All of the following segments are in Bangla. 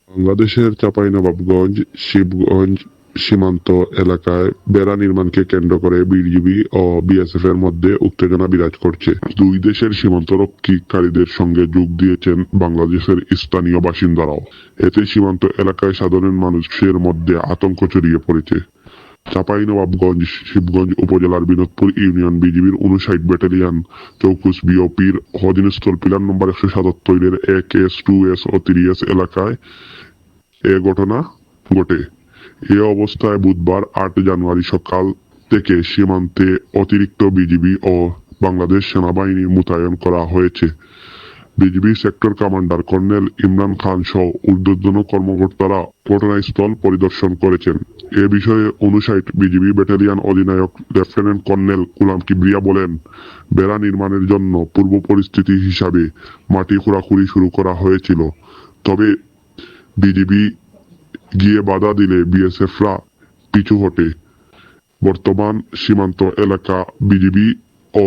বাংলাদেশের চাঁপাইনবাবগঞ্জ শিবগঞ্জ সীমান্ত এলাকায় বেড়া নির্মাণকে কেন্দ্র করে বিজিবি ও বিএসএফ এর মধ্যে উত্তেজনা বিরাজ করছে। দুই দেশের সীমান্তরক্ষীকারীদের সঙ্গে যোগ দিয়েছেন বাংলাদেশের স্থানীয় বাসিন্দারাও। এতে সীমান্ত এলাকায় সাধারণ মানুষের মধ্যে আতঙ্ক ছড়িয়ে পড়েছে। চাঁপাইনবাবগঞ্জ শিবগঞ্জ উপজেলার বিনোদপুর ইউনিয়ন বিজিবির 59 ব্যাটালিয়ন চৌকুস বিওপির অধীনস্থল পিলার নম্বর 177 1S 2S ও 3S এলাকায় এ ঘটনা ঘটে। এ অবস্থায় বুধবার 8 জানুয়ারি সকাল থেকে সীমান্তে অতিরিক্ত বিজিবি ও বাংলাদেশ সেনাবাহিনী মোতায়েন করা হয়েছে। BGB sector commander colonel Imran Khan সহ ঊর্ধ্বতন কর্মকর্তারা ঘটনাস্থল পরিদর্শন করেছেন। এ বিষয়ে 59 বিজিবি ব্যাটালিয়ন অধিনায়ক লেফটেন্যান্ট কর্নেল গোলাম কিবরিয়া বলেন, বেড়া নির্মাণের জন্য পূর্ব পরিস্থিতি হিসাবে মাটি খোঁড়াখুড়ি শুরু করা হয়েছিল, তবে বিজিবি গিয়ে বাধা দিলে বিএসএফরা পিছু হটে। বর্তমান সীমান্ত এলাকা বিজিবি ও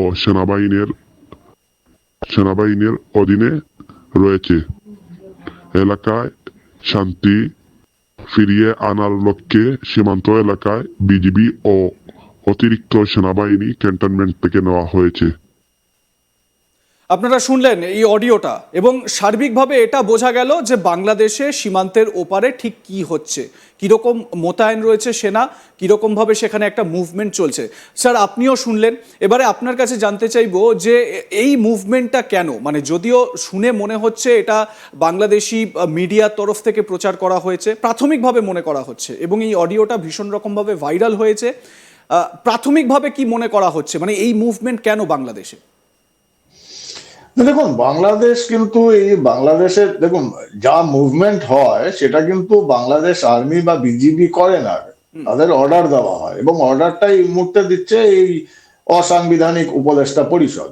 সেনাবাহিনীর অধীনে রয়েছে। এলাকায় শান্তি ফিরিয়ে আনার লক্ষ্যে সীমান্ত এলাকায় বিজিবি ও অতিরিক্ত সেনাবাহিনী ক্যান্টনমেন্ট থেকে নেওয়া হয়েছে। আপনারা শুনলেন এই অডিওটা, এবং সার্বিকভাবে এটা বোঝা গেল যে বাংলাদেশে সীমান্তের ওপারে ঠিক কি হচ্ছে, কীরকম মোতায়েন রয়েছে সেনা, কীরকমভাবে সেখানে একটা মুভমেন্ট চলছে। স্যার, আপনিও শুনলেন। এবারে আপনার কাছে জানতে চাইবো যে এই মুভমেন্টটা কেন, মানে যদিও শুনে মনে হচ্ছে এটা বাংলাদেশি মিডিয়ার তরফ থেকে প্রচার করা হয়েছে, প্রাথমিকভাবে মনে করা হচ্ছে, এবং এই অডিওটা ভীষণ রকমভাবে ভাইরাল হয়েছে। প্রাথমিকভাবে কি মনে করা হচ্ছে, মানে এই মুভমেন্ট কেন বাংলাদেশে? দেখুন, বাংলাদেশ কিন্তু এই বাংলাদেশের দেখুন যা মুভমেন্ট হয় সেটা কিন্তু বাংলাদেশ আর্মি বা বিজিবি করে না, তাদের অর্ডার দেওয়া হয়, এবং অর্ডারটাই এই মুহূর্তে দিচ্ছে এই অসাংবিধানিক উপদেষ্টা পরিষদ।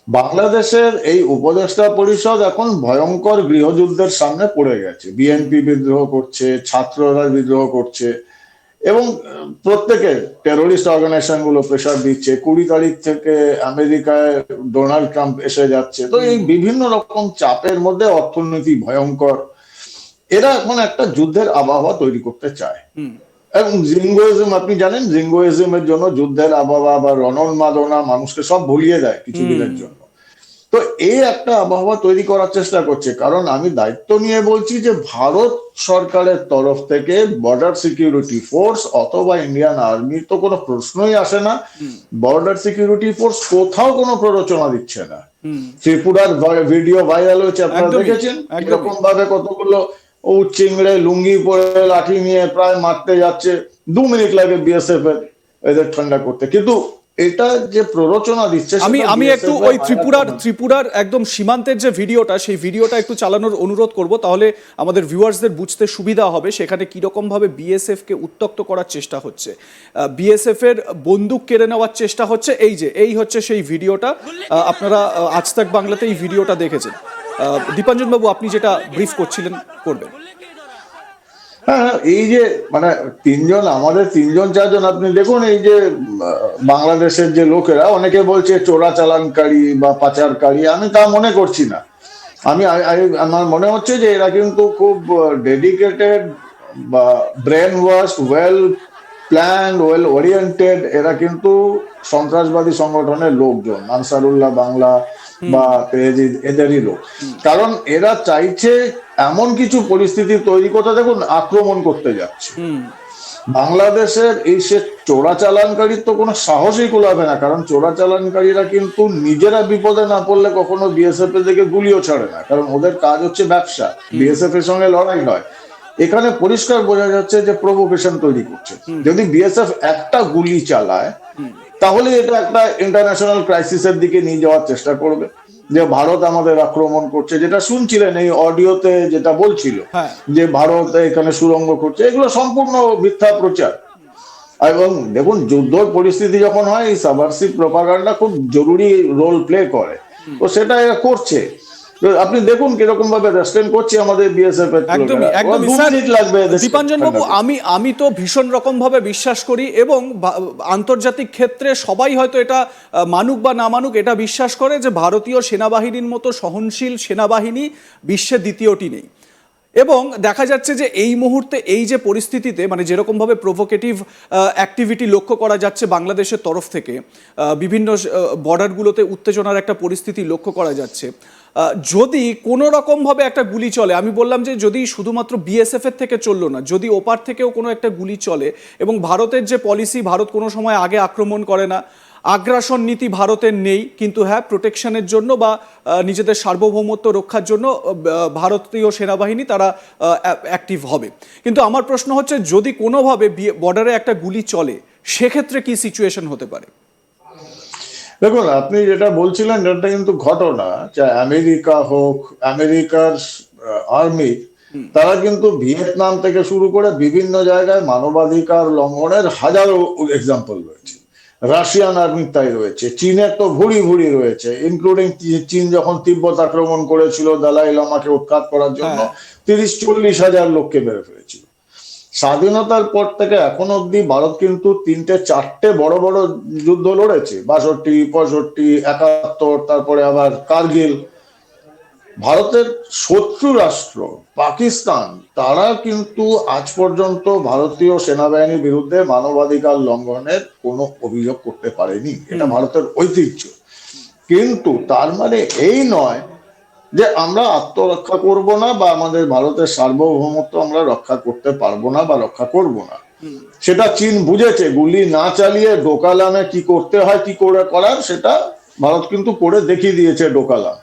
বাংলাদেশের এই উপদেষ্টা পরিষদ এখন ভয়ঙ্কর গৃহযুদ্ধের সামনে পড়ে গেছে। বিএনপি বিদ্রোহ করছে, ছাত্ররা বিদ্রোহ করছে, এবং প্রত্যেকে টেরোরিস্ট অর্গানাইজেশন গুলো প্রেশার দিচ্ছে। 20 তারিখ থেকে আমেরিকায় ডোনাল্ড ট্রাম্প এসে যাচ্ছে। তো এই বিভিন্ন রকম চাপের মধ্যে অর্থনীতি ভয়ঙ্কর, এরা এখন একটা যুদ্ধের আবহাওয়া তৈরি করতে চায়। এবং জিঙ্গোইজম, আপনি জানেন, জিঙ্গোইজমের জন্য যুদ্ধের আবহাওয়া বা রণোন্মাদনা মানুষকে সব ভুলিয়ে দেয় কিছুদিনের জন্য। তো এই একটা আবহাওয়া তৈরি করার চেষ্টা করছে। কারণ আমি দায়িত্ব নিয়ে বলছি যে ভারত সরকারের তরফ থেকে বর্ডার সিকিউরিটি ফোর্স অথবা ইন্ডিয়ান আর্মির তো কোনো প্রশ্নই আসে না। বর্ডার সিকিউরিটি ফোর্স কোথাও কোনো প্ররোচনা দিচ্ছে না। ত্রিপুরার ভিডিও ভাইরাল হয়েছে, আপনারা দেখেছেন, এরকম ভাবে কতগুলো চিংড়ে লুঙ্গি পরে লাঠি নিয়ে প্রায় মারতে যাচ্ছে। 2 মিনিট লাগে বিএসএফ এদের ঠান্ডা করতে, কিন্তু এটা যে প্ররোচনা দিচ্ছে। আমি একটু ওই ত্রিপুরার একদম সীমান্তের যে ভিডিওটা, সেই ভিডিওটা একটু চালানোর অনুরোধ করব, তাহলে আমাদের ভিউয়ার্সদের বুঝতে সুবিধা হবে সেখানে কিরকম ভাবে বিএসএফ কে উত্তক্ত করার চেষ্টা হচ্ছে, বিএসএফ এর বন্দুক কেড়ে নেওয়ার চেষ্টা হচ্ছে। এই হচ্ছে সেই ভিডিওটা। আপনারা আজ তাক বাংলাতে এই ভিডিওটা দেখেছেন। দীপাঞ্জন বাবু, আপনি যেটা ব্রিফ করছিলেন করবেন। হ্যাঁ, এই যে মানে আমাদের 3জন 4জন, আপনি দেখুন, এই যে বাংলাদেশের যে লোকেরা, অনেকে বলছে চোরাচালানকারী বা পাচারকারী, আমি তা মনে করছি না। আমার মনে হচ্ছে যে এরা কিন্তু খুব ডেডিকেটেড বা brain wash, well planned, well oriented. এরা কিন্তু সন্ত্রাসবাদী সংগঠনের লোকজন, আনসারুল্লাহ বাংলা বা এদেরই লোক। কারণ এরা চাইছে এমন কিছু পরিস্থিতি তৈরি করতে, দেখুন, আক্রমণ করতে যাচ্ছে বাংলাদেশের। এই সে চোরাচালানকারীর তো কোনো সাহসই কুলাবে না, কারণ চোরাচালানকারীরা কিন্তু নিজেরা বিপদে না পড়লে কখনো বিএসএফ এর দিকে গুলিও ছাড়ে না, কারণ ওদের কাজ হচ্ছে ব্যবসা, বিএসএফ এর সঙ্গে লড়াই নয়। এখানে পরিষ্কার বোঝা যাচ্ছে যে প্রভোকেশন তৈরি করছে। যদি বিএসএফ একটা গুলি চালায় তাহলে এটা একটা ইন্টারন্যাশনাল ক্রাইসিসের দিকে নিয়ে যাওয়ার চেষ্টা করবে, যে ভারত আমাদের আক্রমণ করছে। যেটা শুনছিলেন এই অডিওতে, যেটা বলছিল যে ভারত এখানে সুরঙ্গ করছে, এগুলো সম্পূর্ণ মিথ্যা প্রচার। এবং দেখুন, যুদ্ধ পরিস্থিতি যখন হয়, এই সাবভার্সিভ প্রপাগান্ডা খুব জরুরি রোল প্লে করে। তো সেটা এরা করছে। আপনি দেখুন কিরকম ভাবে রেস্ট্রেন করছে আমাদের বিএসএফ এর। একদমই দীপাঞ্জন বাবু, আমি তো ভীষণ রকম ভাবে বিশ্বাস করি, এবং আন্তর্জাতিক ক্ষেত্রে সবাই হয়তো এটা মানুক বা না মানুক, এটা বিশ্বাস করে যে ভারতীয় সেনাবাহিনীর মতো সহনশীল সেনাবাহিনী বিশ্বে দ্বিতীয়টি নেই। এবং দেখা যাচ্ছে যে এই মুহূর্তে এই যে পরিস্থিতিতে মানে যেরকমভাবে প্রভোকেটিভ অ্যাক্টিভিটি লক্ষ্য করা যাচ্ছে বাংলাদেশের তরফ থেকে, বিভিন্ন বর্ডারগুলোতে উত্তেজনার একটা পরিস্থিতি লক্ষ্য করা যাচ্ছে, যদি কোনো রকমভাবে একটা গুলি চলে, আমি বললাম যে যদি শুধুমাত্র বিএসএফ এর থেকে চললো না, যদি ওপার থেকেও কোনো একটা গুলি চলে, এবং ভারতের যে পলিসি, ভারত কোনো সময় আগে আক্রমণ করে না, আগ্রাসন নীতি ভারতের নেই, কিন্তু হ্যাঁ প্রোটেকশনের জন্য বা নিজেদের সার্বভৌমত্ব রক্ষার জন্য ভারতীয় সেনাবাহিনী তারা অ্যাক্টিভ হবে। কিন্তু আমার প্রশ্ন হচ্ছে, যদি কোনোভাবে বর্ডারে একটা গুলি চলে, সেক্ষেত্রে কি সিচুয়েশন হতে পারে? দেখুন, আপনি যেটা বলছিলেন এটা কিন্তু ঘটনা, যে আমেরিকা হোক, আমেরিকার আর্মি, তারা কিন্তু ভিয়েতনাম থেকে শুরু করে বিভিন্ন জায়গায় মানবাধিকার লঙ্ঘনের হাজারো এক্সাম্পল রয়েছে। রাশিয়ান আর্মি তাই রয়েছে, চীনের তো ভুড়ি ভুড়ি রয়েছে, ইনক্লুডিং চীন যখন তিব্বত আক্রমণ করেছিল দালাই লামাকে উৎখাত করার জন্য 30-40 হাজার লোককে মেরে ফেলেছিল। স্বাধীনতার পর থেকে এখন অব্দি ভারত কিন্তু 3-4টে বড় বড় যুদ্ধ লড়েছে, 62, 65, 71, তারপরে আবার কার্গিল। ভারতের শত্রু রাষ্ট্র পাকিস্তান, তারা কিন্তু আজ পর্যন্ত ভারতীয় সেনাবাহিনীর বিরুদ্ধে মানবাধিকার লঙ্ঘনের কোনো অভিযোগ করতে পারেনি, এটা ভারতের ঐতিহ্য। কিন্তু তার মানে এই নয় যে আমরা আত্মরক্ষা করব না বা আমাদের ভারতের সার্বভৌমত্ব আমরা রক্ষা করতে পারবো না বা রক্ষা করব না। সেটা চীন বুঝেছে, গুলি না চালিয়ে ডোকালামে কি করতে হয়, কি করে করার, সেটা ভারত কিন্তু করে দেখিয়ে দিয়েছে ডোকালাম,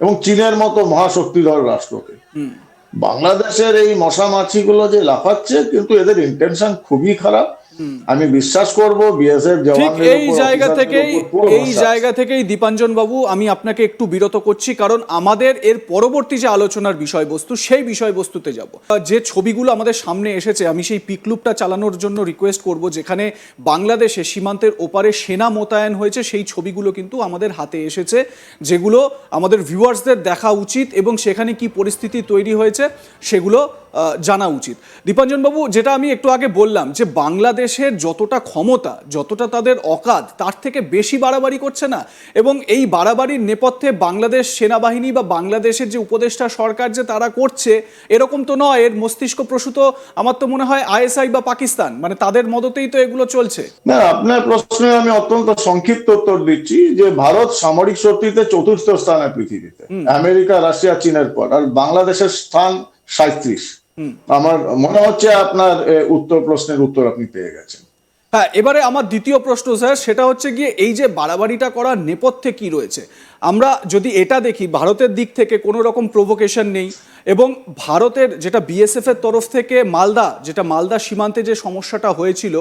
এবং চীনের মতো মহাশক্তিধর রাষ্ট্রকে। বাংলাদেশের এই মশা মাছিগুলো যে লাফাচ্ছে, কিন্তু এদের ইন্টেনশন খুবই খারাপ। আমি বিশ্বাস করব বিএসএফ ঠিক জওয়ানদের এই উপর, জায়গা অফিসারদের থেকেই উপর পুরো এই ভরসা জায়গা থেকেই দীপাঞ্জন বাবু আমি আপনাকে একটু বিরত করছি, কারণ আমাদের এর পরবর্তী যে আলোচনার বিষয়বস্তু, সেই বিষয়বস্তুতে যাব। যে ছবিগুলো আমাদের সামনে এসেছে, আমি সেই পিকলুপটা চালানোর জন্য রিকোয়েস্ট করব, যেখানে বাংলাদেশে সীমান্তের ওপারে সেনা মোতায়েন হয়েছে, সেই ছবিগুলো কিন্তু আমাদের হাতে এসেছে, যেগুলো আমাদের ভিউয়ার্সদের দেখা উচিত এবং সেখানে কি পরিস্থিতি তৈরি হয়েছে সেগুলো জানা উচিত। দীপাঞ্জন বাবু, যেটা আমি একটু আগে বললাম যে বাংলাদেশের যতটা ক্ষমতা, যতটা তাদের অকাত, তার থেকে বেশি বাড়াবাড়ি করছে না, এবং এই বাড়াবাড়ির নেপথ্যে বাংলাদেশ সেনাবাহিনী বা বাংলাদেশের যে উপদেষ্টা সরকার যে তারা করছে, এরকম তো নয়। এর মস্তিষ্ক প্রসূত আমার তো মনে হয় আইএসআই বা পাকিস্তান, মানে তাদের মদতেই তো এগুলো চলছে। না, আপনার প্রশ্নে আমি অত্যন্ত সংক্ষিপ্ত উত্তর দিচ্ছি যে ভারত সামরিক শক্তিতে 4র্থ স্থানে পৃথিবীতে, আমেরিকা, রাশিয়া, চীনের পর, আর বাংলাদেশের স্থান 37। আমার মনে হচ্ছে আপনার প্রশ্নের উত্তর আপনি পেয়ে গেছেন। হ্যাঁ, এবারে আমার দ্বিতীয় প্রশ্ন স্যার, সেটা হচ্ছে গিয়ে এই যে বাড়াবাড়িটা করার নেপথ্যে কি রয়েছে। আমরা যদি এটা দেখি, ভারতের দিক থেকে কোনো রকম প্রভোকেশন নেই, এবং ভারতের যেটা বিএসএফ এর তরফ থেকে মালদা সীমান্তে যে সমস্যাটা হয়েছিল,